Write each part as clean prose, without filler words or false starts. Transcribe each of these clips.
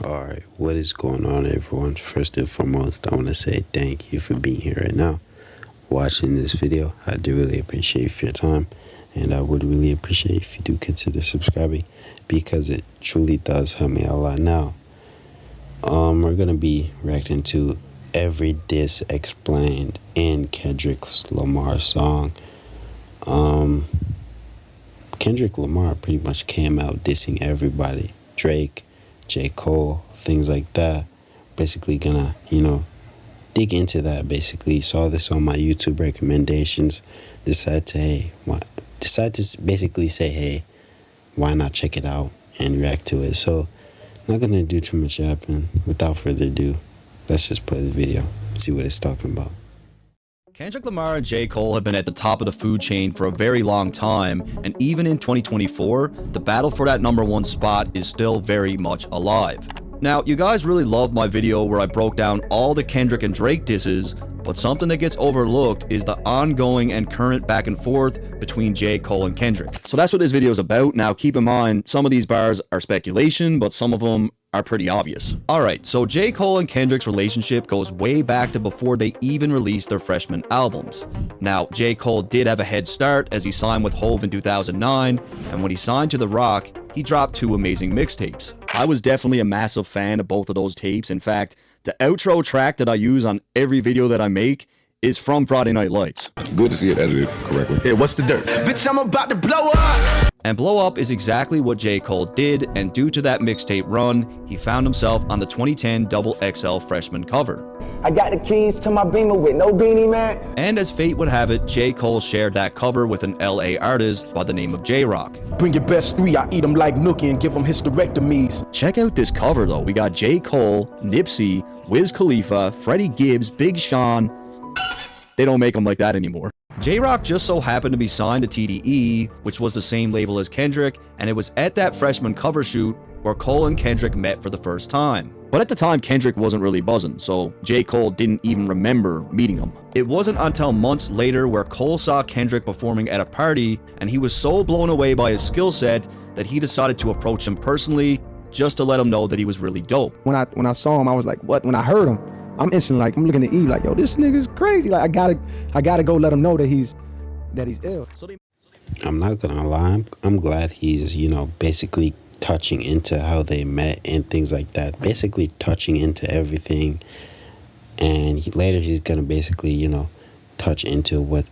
Alright, what is going on, everyone? First and foremost, I want to say thank you for being here right now, watching this video. I do really appreciate your time, and I would really appreciate if you do consider subscribing, because it truly does help me out a lot. Now, we're going to be reacting to every diss explained in Kendrick Lamar's song. Kendrick Lamar pretty much came out dissing everybody. Drake, J.Cole, things like that. Basically gonna, dig into that. Basically saw this on my YouTube recommendations. Decided to basically say, hey, why not check it out and react to it. So not gonna do too much yapping. Without further ado, let's just play the video, see what it's talking about. Kendrick Lamar and J. Cole have been at the top of the food chain for a very long time, and even in 2024, the battle for that #1 spot is still very much alive. Now, you guys really loved my video where I broke down all the Kendrick and Drake disses, but something that gets overlooked is the ongoing and current back and forth between J. Cole and Kendrick. So that's what this video is about. Now, keep in mind, some of these bars are speculation, but some of them are pretty obvious. Alright, so J. Cole and Kendrick's relationship goes way back to before they even released their freshman albums. Now, J. Cole did have a head start as he signed with Hove in 2009, and when he signed to The Rock, he dropped 2 amazing mixtapes. I was definitely a massive fan of both of those tapes. In fact, the outro track that I use on every video that I make is from Friday Night Lights. Good to see it edited correctly. Hey, what's the dirt? Bitch, I'm about to blow up! And blow up is exactly what J. Cole did, and due to that mixtape run, he found himself on the 2010 XXL freshman cover. I got the keys to my Beamer with no beanie, man. And as fate would have it, J. Cole shared that cover with an LA artist by the name of J-Rock. Bring your best 3, I eat them like Nookie and give them hysterectomies. Check out this cover though. We got J. Cole, Nipsey, Wiz Khalifa, Freddie Gibbs, Big Sean. They don't make them like that anymore. J-Rock just so happened to be signed to TDE, which was the same label as Kendrick, and it was at that freshman cover shoot where Cole and Kendrick met for the first time. But at the time, Kendrick wasn't really buzzing, so J. Cole didn't even remember meeting him. It wasn't until months later where Cole saw Kendrick performing at a party, and he was so blown away by his skill set that he decided to approach him personally just to let him know that he was really dope. When I saw him, I was like, what? When I heard him, I'm instantly like, I'm looking at E like, yo, this nigga's crazy. Like, I gotta go let him know that he's ill. I'm not gonna lie, I'm glad he's, basically touching into how they met and things like that. Basically touching into everything. And later he's gonna basically, touch into what...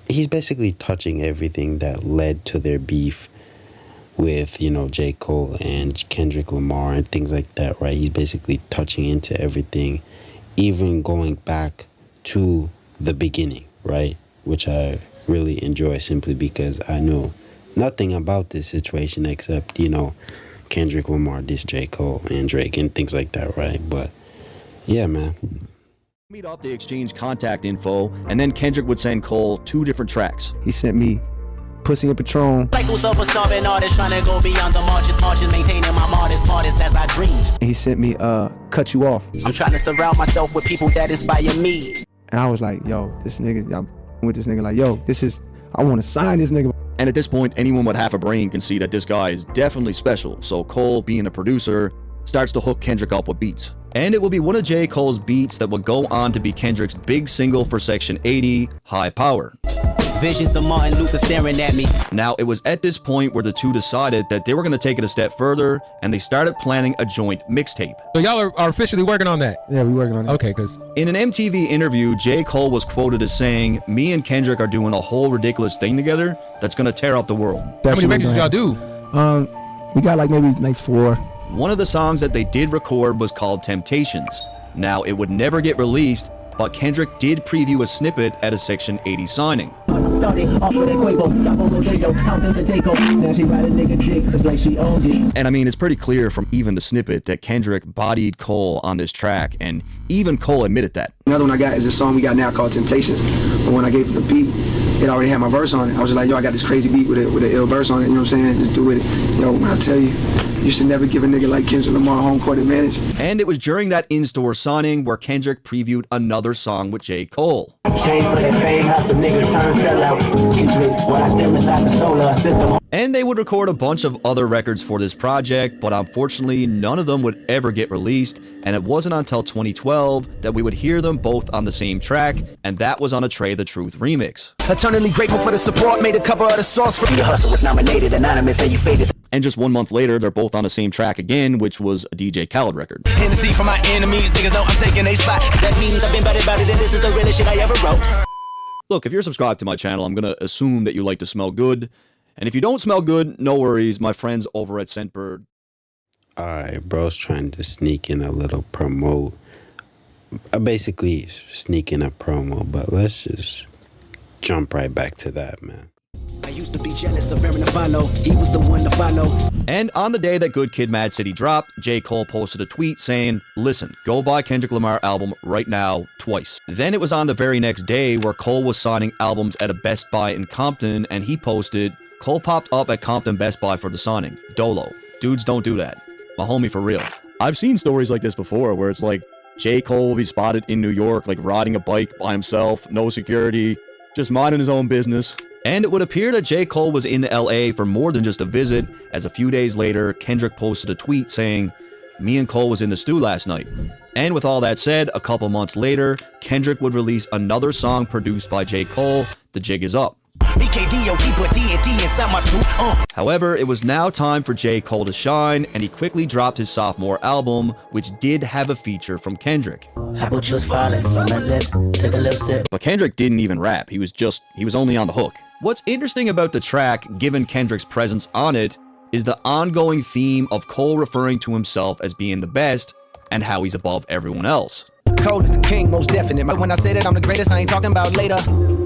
He's basically touching everything that led to their beef with, J. Cole and Kendrick Lamar and things like that, right? He's basically touching into everything, even going back to the beginning, right? Which I really enjoy, simply because I know nothing about this situation except, Kendrick Lamar dissed J. Cole and Drake and things like that, right? But yeah, man. Meet up, they exchanged contact info, and then Kendrick would send Cole 2 different tracks. He sent me Pussy and Patron. Like who's up a starving artist trying to go beyond the margin, maintaining my modest as I dream. And he sent me Cut You Off. I'm trying to surround myself with people that inspire me. And I was like, yo, this nigga, I'm with this nigga, like, yo, I want to sign this nigga. And at this point, anyone with half a brain can see that this guy is definitely special. So Cole, being a producer, starts to hook Kendrick up with beats. And it will be one of J. Cole's beats that would go on to be Kendrick's big single for Section 80, High Power. Visions of Martin Luther staring at me. Now, it was at this point where the two decided that they were going to take it a step further, and they started planning a joint mixtape. So y'all are officially working on that? Yeah, we working on it. Okay, because in an MTV interview, J. Cole was quoted as saying, "Me and Kendrick are doing a whole ridiculous thing together that's going to tear up the world." How many records y'all do? We got maybe 4. One of the songs that they did record was called Temptations. Now, it would never get released, but Kendrick did preview a snippet at a Section 80 signing. And I mean, it's pretty clear from even the snippet that Kendrick bodied Cole on this track, and even Cole admitted that. Another one I got is this song we got now called Temptations. But when I gave him the beat, it already had my verse on it. I was just like, yo, I got this crazy beat with an ill verse on it, you know what I'm saying? Just do it. Yo, when I tell you, you should never give a nigga like Kendrick Lamar home court advantage. And it was during that in-store signing where Kendrick previewed another song with J. Cole. Change for that fame, how some niggas turn sell out. What I step inside the solar system. And they would record a bunch of other records for this project, but unfortunately none of them would ever get released, and it wasn't until 2012 that we would hear them both on the same track, and that was on a Trey the Truth remix. Eternally grateful for the support, made the cover of the Sauce for The hustle was nominated, anonymous, and you faded. And just 1 month later, they're both on the same track again, which was a DJ Khaled record. Hennessy for my enemies, niggas know I'm taking a spot. That means I've been better about it, and this is the realest shit I ever wrote. Look, if you're subscribed to my channel, I'm gonna assume that you like to smell good. And if you don't smell good, no worries, my friends over at Scentbird. Alright, bro's trying to sneak in a little promo. Basically, sneak in a promo, but let's just jump right back to that, man. I used to be jealous of Aaron to follow. He was the one to follow. And on the day that Good Kid, Mad City dropped, J. Cole posted a tweet saying, "Listen, go buy Kendrick Lamar album right now, twice." Then it was on the very next day where Cole was signing albums at a Best Buy in Compton, and he posted, "Cole popped up at Compton Best Buy for the signing. Dolo. Dudes don't do that. My homie for real." I've seen stories like this before where it's like J. Cole will be spotted in New York, like riding a bike by himself, no security, just minding his own business. And it would appear that J. Cole was in LA for more than just a visit, as a few days later, Kendrick posted a tweet saying, "Me and Cole was in the stew last night." And with all that said, a couple months later, Kendrick would release another song produced by J. Cole, The Jig Is Up. However, it was now time for J. Cole to shine, and he quickly dropped his sophomore album, which did have a feature from Kendrick. Apple juice falling from my lips. Took a little sip. But Kendrick didn't even rap, he was only on the hook. What's interesting about the track, given Kendrick's presence on it, is the ongoing theme of Cole referring to himself as being the best, and how he's above everyone else. Cole is the king, most definite. But when I say that I'm the greatest, I ain't talking about later.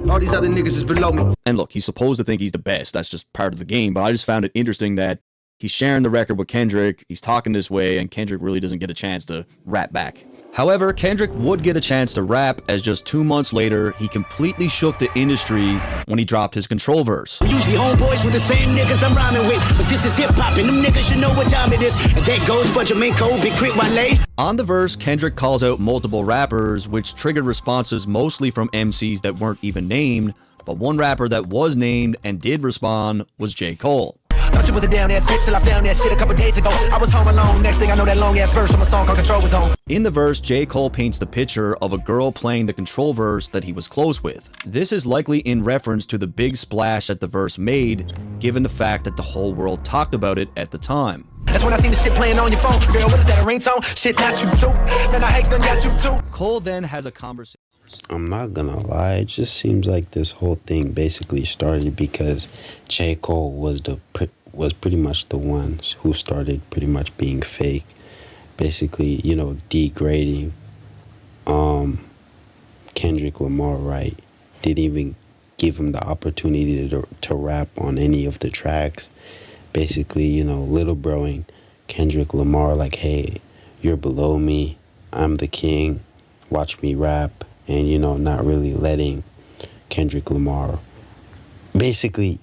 All these other niggas is below me. And look, he's supposed to think he's the best, that's just part of the game, but I just found it interesting that he's sharing the record with Kendrick, he's talking this way, and Kendrick really doesn't get a chance to rap back. However, Kendrick would get a chance to rap, as just 2 months later, he completely shook the industry when he dropped his Control verse. We usually homeboys with the same niggas I'm rhyming with, but this is hip-hop and them niggas should know what time it is, and that goes for Jamaica, Big Crit, Wale. On the verse, Kendrick calls out multiple rappers, which triggered responses mostly from MCs that weren't even named, but one rapper that was named and did respond was J. Cole. Thought you was a down ass bitch till I found that shit a couple days ago. I was home alone, next thing I know that long ass verse from a song called Control was on. In the verse, J. Cole paints the picture of a girl playing the Control verse that he was close with. This is likely in reference to the big splash that the verse made, given the fact that the whole world talked about it at the time. That's when I seen the shit playing on your phone. Girl, what is that, a ringtone? Shit, not you too. Man, I hate them, got you too. Cole then has a conversation. I'm not gonna lie, it just seems like this whole thing basically started because J. Cole was pretty much the one who started pretty much being fake, basically, you know, degrading Kendrick Lamar, right? Didn't even give him the opportunity to rap on any of the tracks. Basically, you know, little broing Kendrick Lamar like, hey, you're below me, I'm the king, watch me rap. And, you know, not really letting Kendrick Lamar basically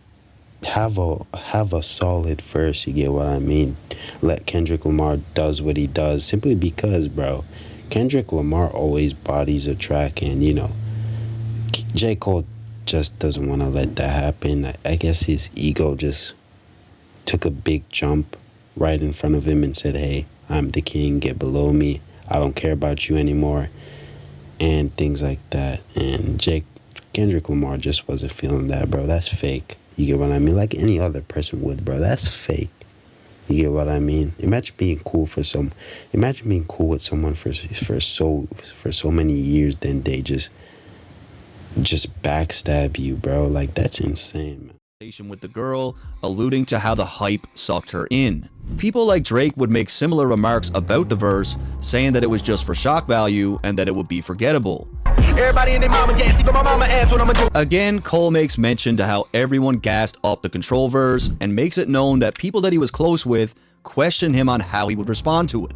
have a solid verse, you get what I mean? Let Kendrick Lamar does what he does, simply because, bro, Kendrick Lamar always bodies a track, and, you know, J. Cole just doesn't want to let that happen. I guess his ego just took a big jump right in front of him and said, hey, I'm the king, get below me, I don't care about you anymore. And things like that. And Kendrick Lamar just wasn't feeling that, bro. That's fake. You get what I mean? Like any other person would, bro. That's fake. You get what I mean? Imagine being cool with someone for so many years, then they just backstab you, bro. Like, that's insane, man. With the girl, alluding to how the hype sucked her in. People like Drake would make similar remarks about the verse, saying that it was just for shock value and that it would be forgettable. Everybody in their mama gas, even my mama asked what I'ma do. Again, Cole makes mention to how everyone gassed up the Control verse and makes it known that people that he was close with questioned him on how he would respond to it.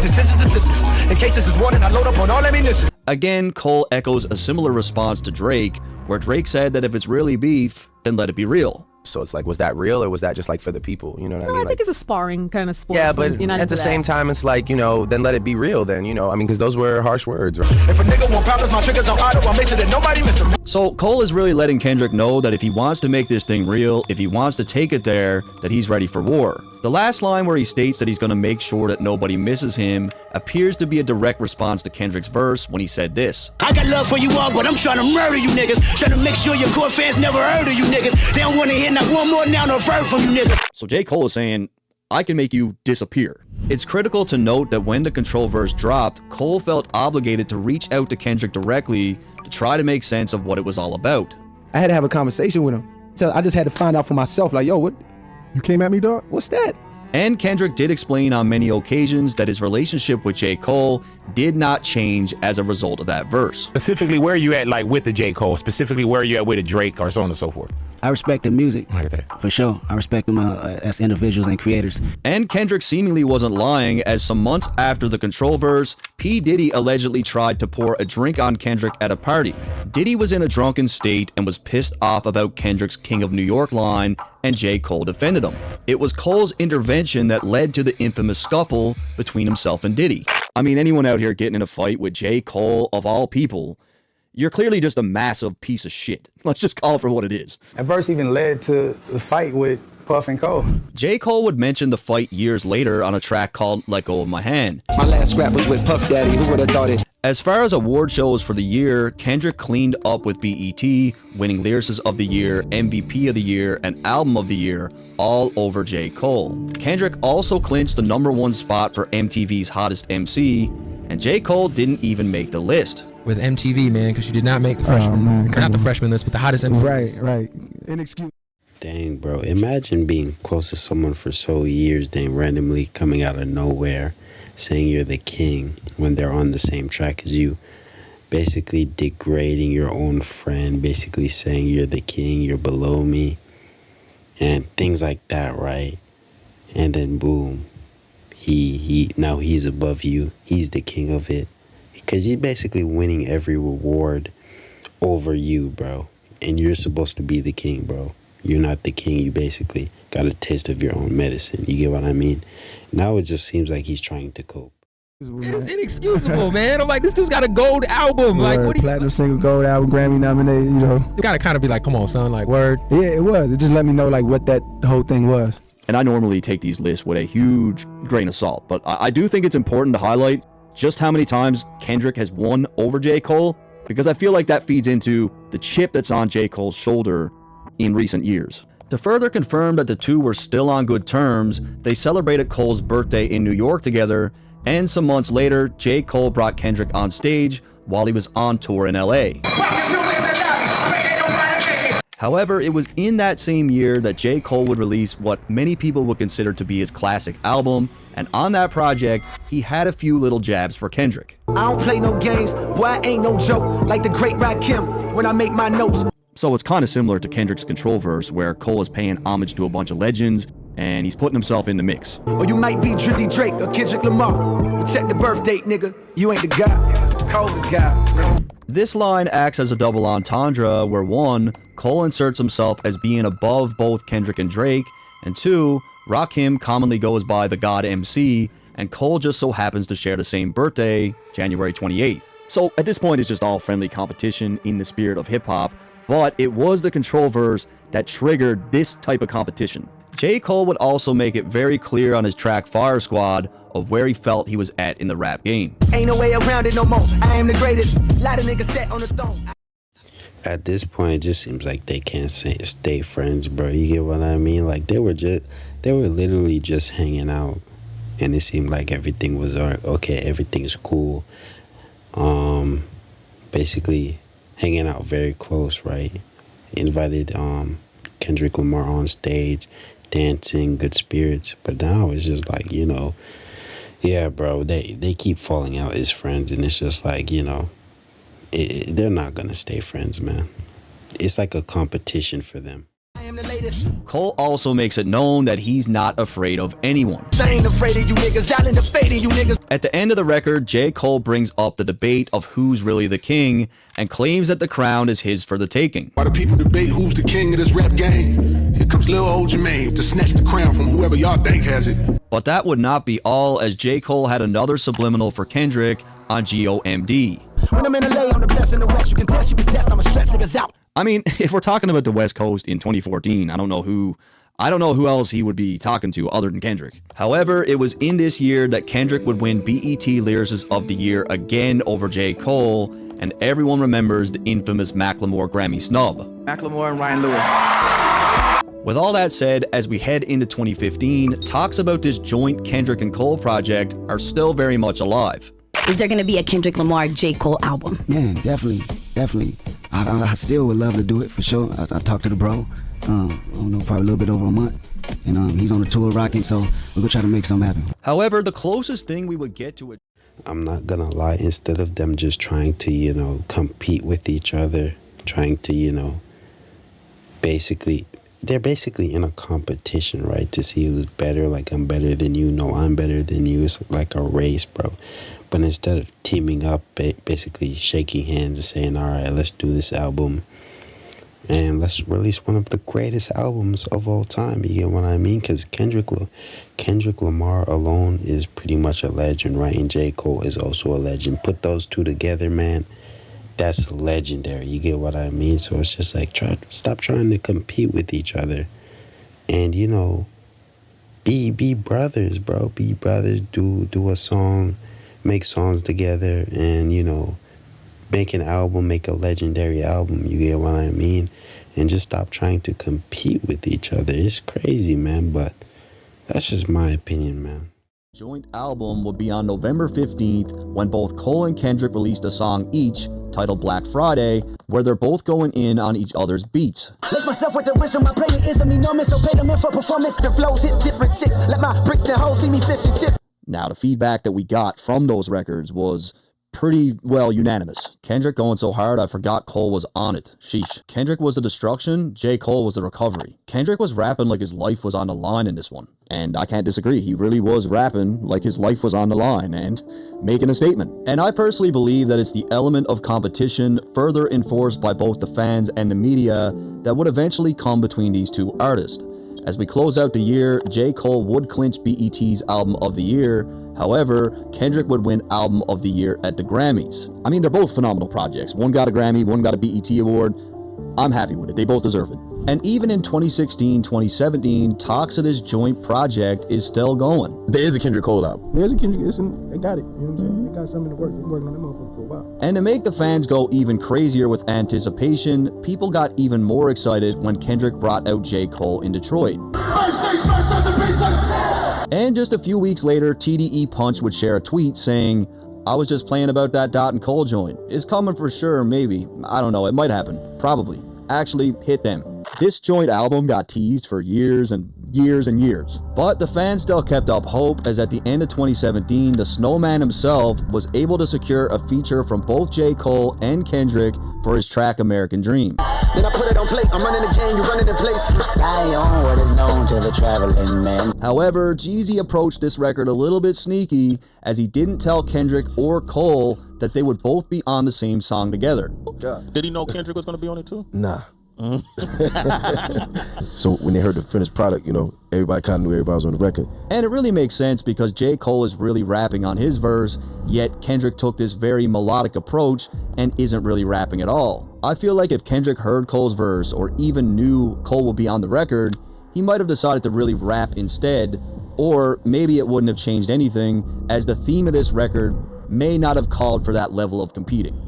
Decisions. In case this is warning, I load up on all ammunition. Again, Cole echoes a similar response to Drake, where Drake said that if it's really beef, then let it be real. So it's like, was that real or was that just like for the people? You know what I mean? I think it's a sparring kind of sport. Yeah, so but you're not at the into same that. time, it's like, you know, then let it be real then, you know, I mean, because those were harsh words, right? If a nigga want problems, my triggers on auto, I'll make sure that nobody miss them. So Cole is really letting Kendrick know that if he wants to make this thing real, if he wants to take it there, that he's ready for war. The last line where he states that he's going to make sure that nobody misses him appears to be a direct response to Kendrick's verse when he said this. I got love for you all, but I'm trying to murder you niggas. Trying to make sure your core fans never heard of you niggas. They don't want to hear not one more noun or verb from you niggas. So J. Cole is saying, I can make you disappear. It's critical to note that when the Control verse dropped, Cole felt obligated to reach out to Kendrick directly to try to make sense of what it was all about. I had to have a conversation with him. So I just had to find out for myself, like, yo, what? You came at me, dog? What's that? And Kendrick did explain on many occasions that his relationship with J. Cole did not change as a result of that verse. Specifically, where are you at, like, with the J. Cole? Specifically, where are you at with a Drake or so on and so forth? I respect the music, Like that. for sure. I respect them as individuals and creators. And Kendrick seemingly wasn't lying, as some months after the Control verse, P. Diddy allegedly tried to pour a drink on Kendrick at a party. Diddy was in a drunken state and was pissed off about Kendrick's King of New York line, and J. Cole defended him. It was Cole's intervention that led to the infamous scuffle between himself and Diddy. I mean, anyone out here getting in a fight with J. Cole, of all people, you're clearly just a massive piece of shit. Let's just call it for what it is. That verse even led to the fight with Puff and Cole. J. Cole would mention the fight years later on a track called Let Go of My Hand. My last scrap was with Puff Daddy. Who would have thought it? As far as award shows for the year, Kendrick cleaned up with BET, winning Lyricist of the Year, MVP of the Year, and Album of the Year, all over J. Cole. Kendrick also clinched the #1 spot for MTV's Hottest MC, and J. Cole didn't even make the list. With MTV, man, because you did not make the freshman. man, Or not the freshman list, but the hottest MC. Right. Inexcusable. Dang, bro. Imagine being close to someone for so years, then randomly coming out of nowhere, saying you're the king when they're on the same track as you. Basically degrading your own friend, basically saying you're the king, you're below me, and things like that, right? And then boom, now he's above you. He's the king of it. Because he's basically winning every reward over you, bro. And you're supposed to be the king, bro. You're not the king. You basically got a taste of your own medicine. You get what I mean? Now it just seems like he's trying to cope. It is inexcusable, man. I'm like, this dude's got a gold album. Like, what do you... Platinum single, gold album, Grammy nominated, you know. You gotta kind of be like, come on, son, like, word. Yeah, it was. It just let me know, like, what that whole thing was. And I normally take these lists with a huge grain of salt, but I do think it's important to highlight just how many times Kendrick has won over J. Cole, because I feel like that feeds into the chip that's on J. Cole's shoulder in recent years. To further confirm that the two were still on good terms, they celebrated Cole's birthday in New York together, and some months later, J. Cole brought Kendrick on stage while he was on tour in LA. However, it was in that same year that J. Cole would release what many people would consider to be his classic album, and on that project, he had a few little jabs for Kendrick. I don't play no games, boy, I ain't no joke. Like the great Rakim when I make my notes. So it's kind of similar to Kendrick's Control verse, where Cole is paying homage to a bunch of legends, and he's putting himself in the mix. Or you might be Drizzy Drake or Kendrick Lamar. But check the birth date, nigga. You ain't the guy. Cole's the guy. This line acts as a double entendre where 1, Cole inserts himself as being above both Kendrick and Drake, and 2, Rakim commonly goes by the God MC, and Cole just so happens to share the same birthday, January 28th. So at this point, it's just all friendly competition in the spirit of hip-hop, but it was the Control verse that triggered this type of competition. J. Cole would also make it very clear on his track Fire Squad of where he felt he was at in the rap game. Ain't no way around it no more. I am the greatest. Lot of niggas sat on the throne. At this point, it just seems like they can't stay friends, bro. You get what I mean? Like they were literally just hanging out, and it seemed like everything was okay. Everything's cool. Basically hanging out very close, right? Invited Kendrick Lamar on stage, dancing, good spirits. But now it's just like, you know, yeah, bro, they keep falling out as friends, and it's just like, you know, they're not gonna stay friends, man. It's like a competition for them. I am the Cole also makes it known that he's not afraid of anyone. I ain't afraid of you niggas, I'll end up fading you niggas. At the end of the record, J. Cole brings up the debate of who's really the king and claims that the crown is his for the taking. While the people debate who's the king of this rap game, here comes Lil Old Jermaine to snatch the crown from whoever y'all think has it. But that would not be all, as J. Cole had another subliminal for Kendrick on GOMD. When I'm in LA, I'm the best in the West. You can test, I'ma stretch niggas out. I mean, if we're talking about the West Coast in 2014, I don't know who else he would be talking to other than Kendrick. However, it was in this year that Kendrick would win BET Lyricist of the Year again over J. Cole, and everyone remembers the infamous Macklemore Grammy snub. Macklemore and Ryan Lewis. With all that said, as we head into 2015, talks about this joint Kendrick and Cole project are still very much alive. Is there going to be a Kendrick Lamar, J. Cole album? Man, definitely. I still would love to do it for sure. I talked to the bro. I don't know, probably a little bit over a month. And he's on the tour rocking, so we're going to try to make something happen. However, the closest thing we would get to it... I'm not going to lie, instead of them just trying to, compete with each other, trying to, they're basically in a competition, right? To see who's better, like I'm better than you, no, I'm better than you. It's like a race, bro. But instead of teaming up, basically shaking hands and saying, all right, let's do this album and let's release one of the greatest albums of all time. You get what I mean? Because Kendrick Lamar alone is pretty much a legend, right? And J. Cole is also a legend. Put those two together, man, that's legendary. You get what I mean? So it's just like, stop trying to compete with each other and, be brothers, bro. Be brothers. Do a song. Make songs together and, make an album, make a legendary album, you get what I mean? And just stop trying to compete with each other. It's crazy, man, but that's just my opinion, man. Joint album would be on November 15th when both Cole and Kendrick released a song each titled Black Friday, where they're both going in on each other's beats. Bless myself with the wisdom, my playing is a me no miss, so pay them in for performance. The flows hit different chicks, let my bricks and hoes see me fish and chips. Now, the feedback that we got from those records was pretty well unanimous. Kendrick going so hard, I forgot Cole was on it. Sheesh. Kendrick was the destruction, J. Cole was the recovery. Kendrick was rapping like his life was on the line in this one. And I can't disagree, he really was rapping like his life was on the line and making a statement. And I personally believe that it's the element of competition further enforced by both the fans and the media that would eventually come between these two artists. As we close out the year, J. Cole would clinch BET's Album of the Year. However, Kendrick would win Album of the Year at the Grammys. I mean, they're both phenomenal projects. One got a Grammy, one got a BET award. I'm happy with it. They both deserve it. And even in 2016, 2017, talks of this joint project is still going. There is a Kendrick Cole album. There's a Kendrick, they got it. You know what I'm saying? They got something to work. They've been working on that motherfucker for a while. And to make the fans go even crazier with anticipation, people got even more excited when Kendrick brought out J. Cole in Detroit. And just a few weeks later, TDE Punch would share a tweet saying, I was just playing about that Dot and Cole joint. It's coming for sure, maybe. I don't know, it might happen. Probably. Actually, hit them. This joint album got teased for years and years and years. But the fans still kept up hope, as at the end of 2017, the Snowman himself was able to secure a feature from both J. Cole and Kendrick for his track American Dream. Then I put it on plate, I'm running the game, you running in place. I own what is known to the traveling man. However, Jeezy approached this record a little bit sneaky, as he didn't tell Kendrick or Cole that they would both be on the same song together. God. Did he know Kendrick was going to be on it too? Nah. So when they heard the finished product, everybody kind of knew everybody was on the record. And it really makes sense because J. Cole is really rapping on his verse, yet Kendrick took this very melodic approach and isn't really rapping at all. I feel like if Kendrick heard Cole's verse or even knew Cole would be on the record, he might have decided to really rap instead, or maybe it wouldn't have changed anything, as the theme of this record may not have called for that level of competing.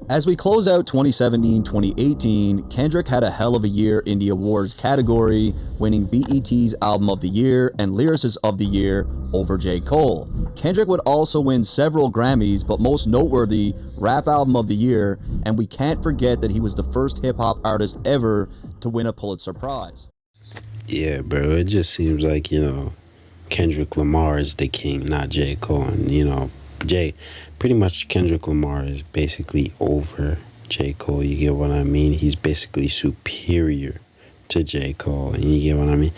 As we close out 2017-2018, Kendrick had a hell of a year in the awards category, winning BET's Album of the Year and Lyricist of the Year over J. Cole. Kendrick would also win several Grammys, but most noteworthy, Rap Album of the Year, and we can't forget that he was the first hip-hop artist ever to win a Pulitzer Prize. Yeah, bro, it just seems like, Kendrick Lamar is the king, not J. Cole. And, pretty much Kendrick Lamar is basically over J. Cole, you get what I mean? He's basically superior to J. Cole, and you get what I mean?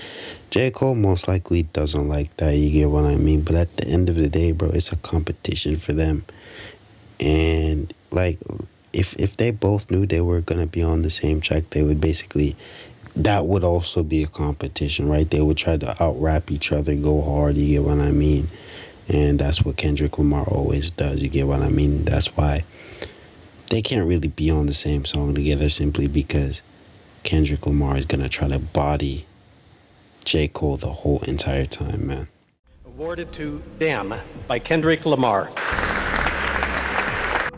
J. Cole most likely doesn't like that, you get what I mean? But at the end of the day, bro, it's a competition for them. And, like, if they both knew they were going to be on the same track, they would basically, that would also be a competition, right? They would try to out-rap each other, go hard, you get what I mean? And that's what Kendrick Lamar always does, you get what I mean? That's why they can't really be on the same song together, simply because Kendrick Lamar is going to try to body J. Cole the whole entire time, man. Awarded to Damn by Kendrick Lamar.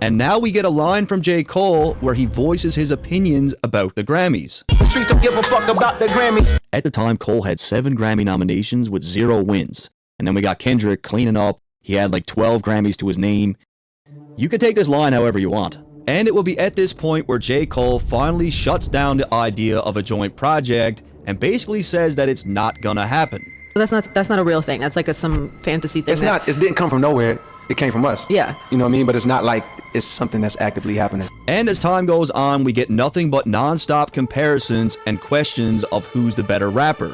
And now we get a line from J. Cole where he voices his opinions about the Grammys. The streets don't give a fuck about the Grammys. At the time, Cole had 7 Grammy nominations with 0 wins. And then we got Kendrick cleaning up. He had like 12 Grammys to his name. You can take this line however you want. And it will be at this point where J. Cole finally shuts down the idea of a joint project and basically says that it's not gonna happen. That's not a real thing. That's like some fantasy thing. It's not. It didn't come from nowhere. It came from us. Yeah. You know what I mean? But it's not like it's something that's actively happening. And as time goes on, we get nothing but non-stop comparisons and questions of who's the better rapper.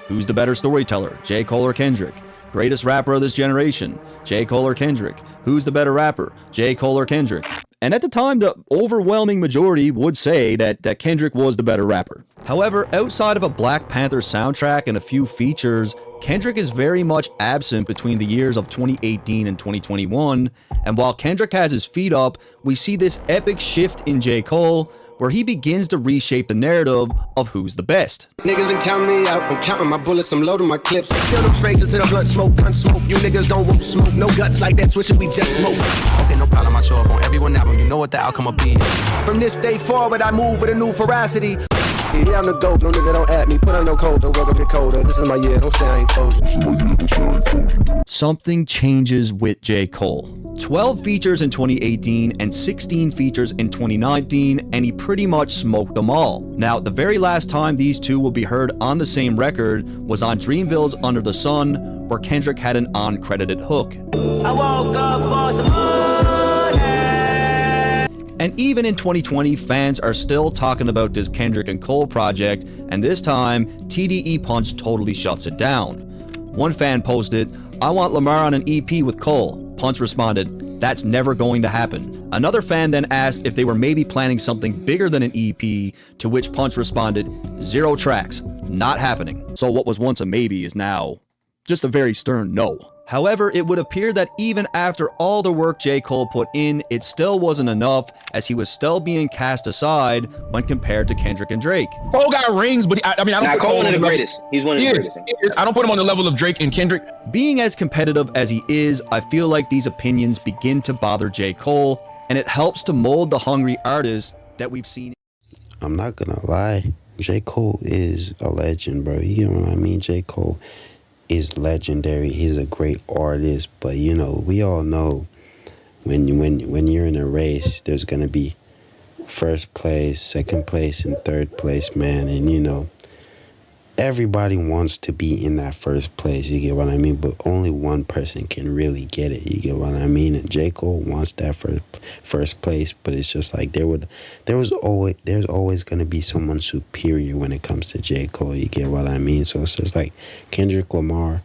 Who's the better storyteller, J. Cole or Kendrick? Greatest rapper of this generation, J. Cole or Kendrick? Who's the better rapper, J. Cole or Kendrick? And at the time, the overwhelming majority would say that Kendrick was the better rapper. However, outside of a Black Panther soundtrack and a few features, Kendrick is very much absent between the years of 2018 and 2021, and while Kendrick has his feet up, we see this epic shift in J. Cole, where he begins to reshape the narrative of who's the best. Niggas been counting me out, I'm counting my bullets, I'm loading my clips. Kill them strangers to the blunt smoke, gun smoke. You niggas don't want smoke, no guts like that, switching we just smoke. Okay, no problem, I show up on everyone album, you know what the outcome will be. From this day forward, I move with a new ferocity. Yeah, I'm the GOAT, no nigga don't at me, put on no coat, don't work up your colder. This is my year, don't say I ain't told you. Something changes with J. Cole. 12 features in 2018 and 16 features in 2019, and he pretty much smoked them all. Now, the very last time these two will be heard on the same record was on Dreamville's Under the Sun, where Kendrick had an uncredited hook. I woke up for some money. And even in 2020, fans are still talking about this Kendrick and Cole project, and this time, TDE Punch totally shuts it down. One fan posted, "I want Lamar on an EP with Cole." Punch responded, "That's never going to happen." Another fan then asked if they were maybe planning something bigger than an EP, to which Punch responded, "0 tracks, not happening." So what was once a maybe is now just a very stern no. However, it would appear that even after all the work J. Cole put in, it still wasn't enough, as he was still being cast aside when compared to Kendrick and Drake. Cole got rings, but I mean, I don't put Cole one of the greatest. He's one of the greatest. I don't put him on the level of Drake and Kendrick. Being as competitive as he is, I feel like these opinions begin to bother J. Cole, and it helps to mold the hungry artist that we've seen. I'm not gonna lie, J. Cole is a legend, bro. You get what I mean? J. Cole is legendary. He's a great artist, but you know, we all know when you're in a race, there's gonna be first place, second place, and third place, man. And you know, everybody wants to be in that first place, you get what I mean? But only one person can really get it, you get what I mean? And J. Cole wants that first place, but it's just like there's always gonna be someone superior when it comes to J. Cole, you get what I mean? So it's just like Kendrick Lamar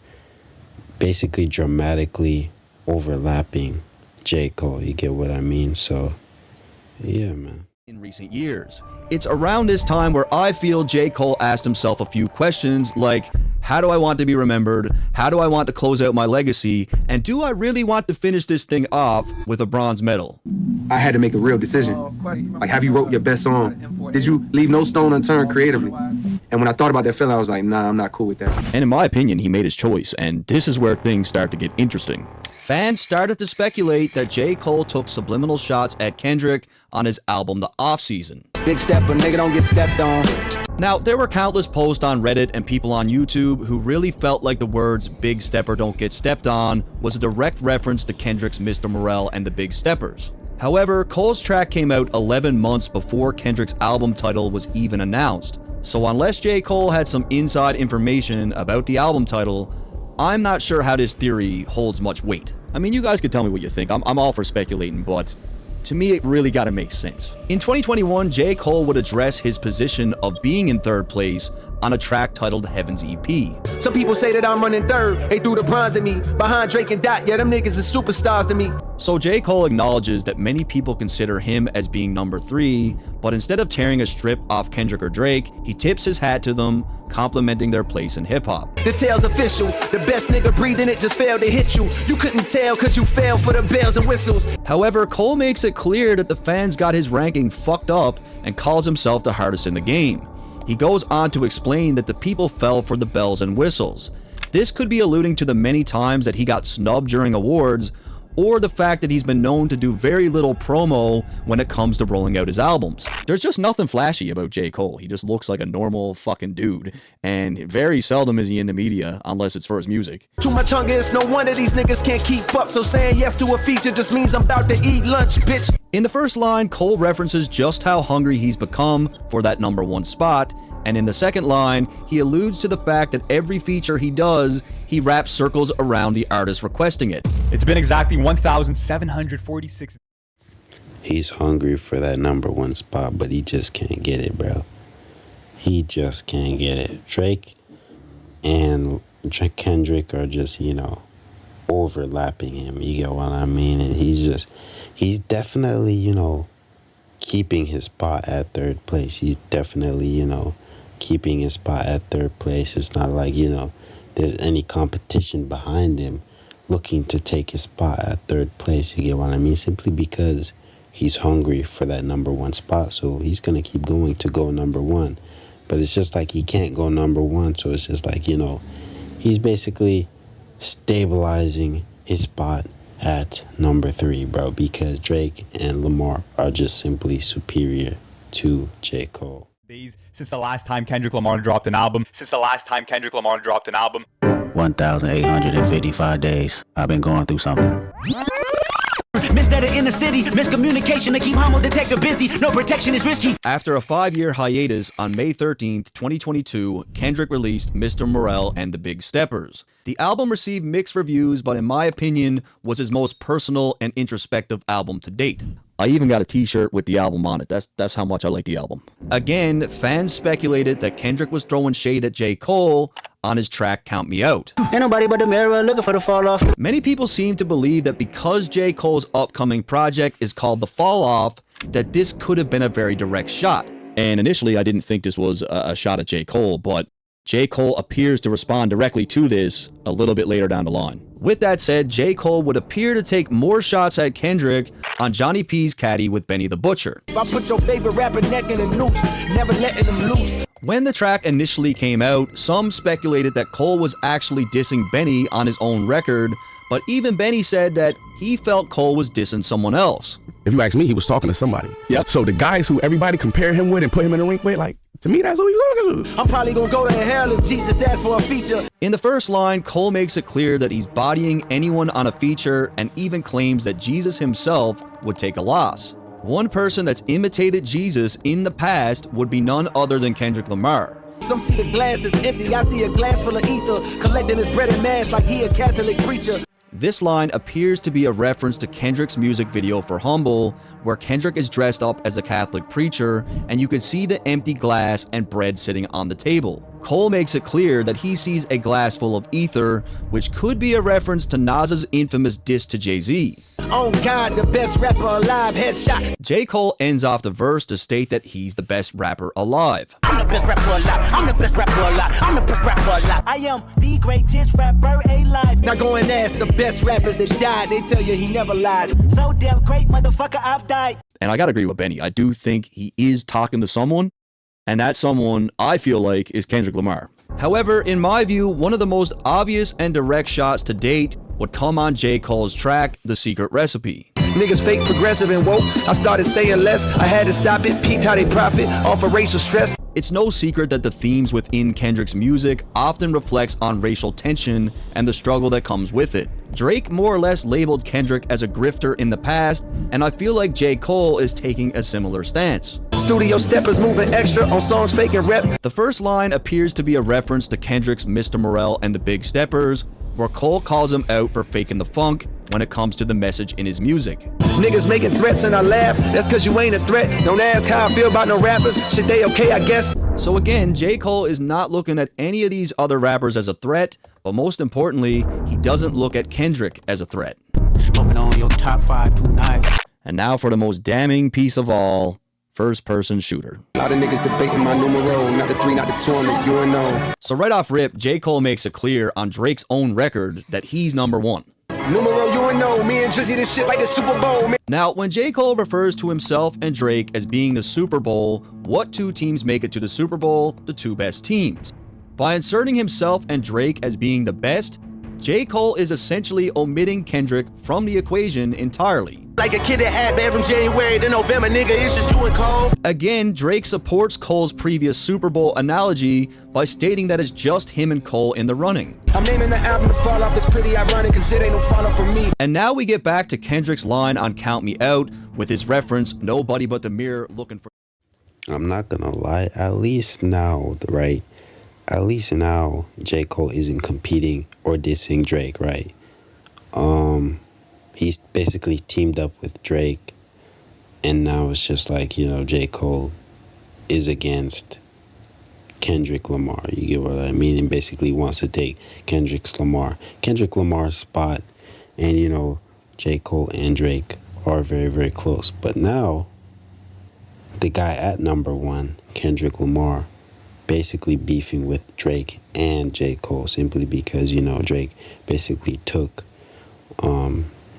basically dramatically overlapping J. Cole, you get what I mean? So yeah, man. In recent years, it's around this time where I feel J. Cole asked himself a few questions like, how do I want to be remembered? How do I want to close out my legacy? And do I really want to finish this thing off with a bronze medal? I had to make a real decision. Like, have you wrote your best song? Did you leave no stone unturned creatively? And when I thought about that feeling, I was like, nah, I'm not cool with that. And in my opinion, he made his choice, and this is where things start to get interesting. Fans started to speculate that J. Cole took subliminal shots at Kendrick on his album The Off-Season. Big step, but nigga don't get stepped on. Now, there were countless posts on Reddit and people on YouTube who really felt like the words "Big Stepper Don't Get Stepped On" was a direct reference to Kendrick's Mr. Morale and the Big Steppers. However, Cole's track came out 11 months before Kendrick's album title was even announced. So unless J. Cole had some inside information about the album title, I'm not sure how this theory holds much weight. I mean, you guys could tell me what you think. I'm all for speculating, but to me it really gotta make sense. In 2021, J. Cole would address his position of being in third place on a track titled Heaven's EP. Some people say that I'm running third. They threw the bronze at me. Behind Drake and Dot, yeah, them niggas is superstars to me. So J. Cole acknowledges that many people consider him as being number 3, but instead of tearing a strip off Kendrick or Drake, he tips his hat to them, complimenting their place in hip-hop. The tale's official. The best nigga breathing it just failed to hit you. You couldn't tell cause you fell for the bells and whistles. However, Cole makes it clear that the fans got his ranking fucked up and calls himself the hardest in the game. He goes on to explain that the people fell for the bells and whistles. This could be alluding to the many times that he got snubbed during awards, or the fact that he's been known to do very little promo when it comes to rolling out his albums. There's just nothing flashy about J. Cole. He just looks like a normal fucking dude, and very seldom is he in the media unless it's for his music. Too much hunger, it's no wonder these niggas can't keep up, so saying yes to a feature just means I'm about to eat lunch, bitch. In the first line, Cole references just how hungry he's become for that number 1 spot, and in the second line, he alludes to the fact that every feature he does, he wraps circles around the artist requesting it. It's been exactly 1,746. He's hungry for that number 1 spot, but he just can't get it, bro. He just can't get it. Drake and Kendrick are just, overlapping him. You get what I mean? And he's definitely, keeping his spot at third place. He's definitely, keeping his spot at third place. It's not like, there's any competition behind him looking to take his spot at third place. You get what I mean? Simply because he's hungry for that number 1 spot. So he's going to keep going to go number 1. But it's just like he can't go number 1. So it's just like, he's basically stabilizing his spot at number 3, bro, because Drake and Lamar are just simply superior to J. Cole. Since the last time Kendrick Lamar dropped an album. 1,855 days. I've been going through something. Missed at in the city, miscommunication to keep homo detector busy. No protection is risky. After a 5-year hiatus, on May 13th, 2022, Kendrick released Mr. Morale and the Big Steppers. The album received mixed reviews, but in my opinion, was his most personal and introspective album to date. I even got a t-shirt with the album on it. That's how much I like the album. Again, fans speculated that Kendrick was throwing shade at J. Cole on his track Count Me Out. Ain't nobody but the mirror looking for the fall off. Many people seem to believe that because J. Cole's upcoming project is called The Fall Off, that this could have been a very direct shot. And initially, I didn't think this was a shot at J. Cole, but J. Cole appears to respond directly to this a little bit later down the line. With that said, J. Cole would appear to take more shots at Kendrick on Johnny P's Caddy with Benny the Butcher. If I put your favorite rapper neck in a noose, never letting them loose. When the track initially came out, some speculated that Cole was actually dissing Benny on his own record, but even Benny said that he felt Cole was dissing someone else. If you ask me, he was talking to somebody. Yep. So the guys who everybody compare him with and put him in the ring with, like, to me, that's who he's talking to. I'm probably gonna go to hell if Jesus asks for a feature. In the first line, Cole makes it clear that he's bodying anyone on a feature and even claims that Jesus himself would take a loss. One person that's imitated Jesus in the past would be none other than Kendrick Lamar. Some see the glass is empty, I see a glass full of ether, collecting his bread and mass like he a Catholic preacher. This line appears to be a reference to Kendrick's music video for Humble, where Kendrick is dressed up as a Catholic preacher, and you can see the empty glass and bread sitting on the table. Cole makes it clear that he sees a glass full of ether, which could be a reference to Nas's infamous diss to Jay-Z. Oh God, the best rapper alive, headshot. J. Cole ends off the verse to state that he's the best rapper alive. I'm the best rapper alive. I'm the best rapper alive. I'm the best rapper alive. I am the greatest rapper alive. Now go and ask the best rappers that died. They tell you he never lied. So damn great, motherfucker, I've died. And I gotta agree with Benny. I do think he is talking to someone, and that someone, I feel like, is Kendrick Lamar. However, in my view, one of the most obvious and direct shots to date would come on J. Cole's track, The Secret Recipe. Niggas fake, progressive, and woke. I started saying less. I had to stop it. Peeped how they profit off of racial stress. It's no secret that the themes within Kendrick's music often reflects on racial tension and the struggle that comes with it. Drake more or less labeled Kendrick as a grifter in the past, and I feel like J. Cole is taking a similar stance. Studio steppers moving extra on songs fake and rep. The first line appears to be a reference to Kendrick's Mr. Morale and the Big Steppers, where Cole calls him out for faking the funk when it comes to the message in his music. Niggas making threats and I laugh. That's cause you ain't a threat. Don't ask how I feel about no rappers. Shit, they okay, I guess. So again, J. Cole is not looking at any of these other rappers as a threat, but most importantly, he doesn't look at Kendrick as a threat. Smoking on your top 5 tonight. And now for the most damning piece of all, first-person shooter. A lot of niggas debating my numero, not the 3, not the 2 on the UNO. So right off rip, J. Cole makes it clear on Drake's own record that he's #1. Numero UNO, me and Drizzy, this shit like the Super Bowl, man. Now, when J. Cole refers to himself and Drake as being the Super Bowl, what two teams make it to the Super Bowl? The two best teams. By inserting himself and Drake as being the best, J. Cole is essentially omitting Kendrick from the equation entirely. Like a kid that had bad from January to November, nigga, it's just too cold. Again, Drake supports Cole's previous Super Bowl analogy by stating that it's just him and Cole in the running. I'm naming the album to fall off. It's pretty ironic cause it ain't no fall off for me. And now we get back to Kendrick's line on Count Me Out with his reference, nobody but the mirror looking for... I'm not gonna lie, at least now, right? At least now, J. Cole isn't competing or dissing Drake, right? He's basically teamed up with Drake, and now it's just like, you know, J. Cole is against Kendrick Lamar. You get what I mean? And basically wants to take Kendrick Lamar's spot, and, you know, J. Cole and Drake are very, very close. But now, the guy at #1, Kendrick Lamar, basically beefing with Drake and J. Cole simply because, you know, Drake basically took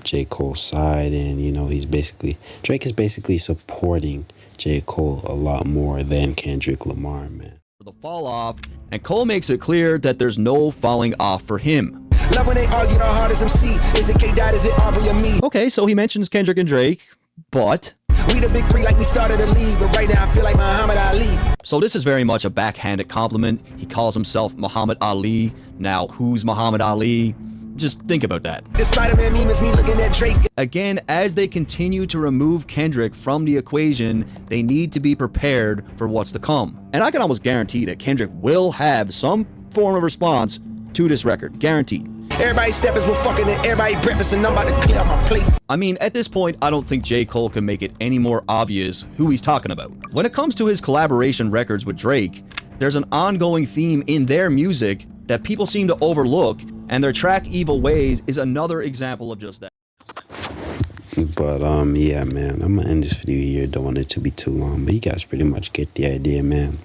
J. Cole's side, and, you know, Drake is basically supporting J. Cole a lot more than Kendrick Lamar, man. For the fall off, and Cole makes it clear that there's no falling off for him. Love when they argue the hardest MC. Is it K-Dot, is it Aubrey or me? Okay, so he mentions Kendrick and Drake, but... we the big 3 like we started a league, but right now I feel like Muhammad Ali. So this is very much a backhanded compliment. He calls himself Muhammad Ali. Now, who's Muhammad Ali? Just think about that. The Spider-Man meme is me looking at Drake. Again, as they continue to remove Kendrick from the equation, they need to be prepared for what's to come. And I can almost guarantee that Kendrick will have some form of response to this record. Guaranteed. Everybody steppers will fucking and everybody breakfast and I'm about to clean up my plate. I mean, at this point, I don't think J. Cole can make it any more obvious who he's talking about. When it comes to his collaboration records with Drake, there's an ongoing theme in their music that people seem to overlook, and their track Evil Ways is another example of just that. But yeah, man, I'm gonna end this video here. Don't want it to be too long, but you guys pretty much get the idea, man.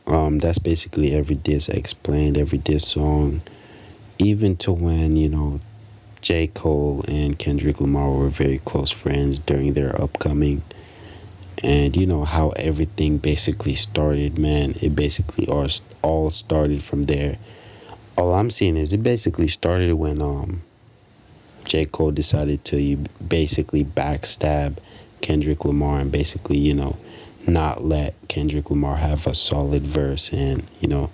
That's basically every diss explained, every diss song, even to when, you know, J. Cole and Kendrick Lamar were very close friends during their upcoming, and you know how everything basically started, man. It basically all started from there. All I'm seeing is it basically started when J. Cole decided to basically backstab Kendrick Lamar and basically, you know, not let Kendrick Lamar have a solid verse. And, you know,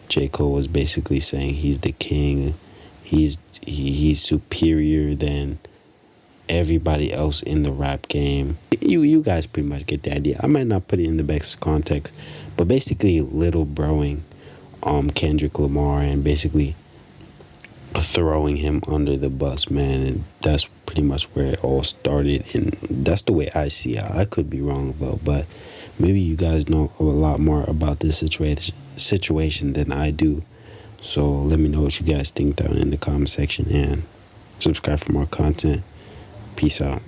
J. Cole was basically saying he's the king, he's superior than everybody else in the rap game. You guys pretty much get the idea. I might not put it in the best context, but basically little broing Kendrick Lamar and basically throwing him under the bus, man. And that's pretty much where it all started, and that's the way I see it. I could be wrong though, but maybe you guys know a lot more about this situation than I do. So let me know what you guys think down in the comment section, and subscribe for more content. Peace out.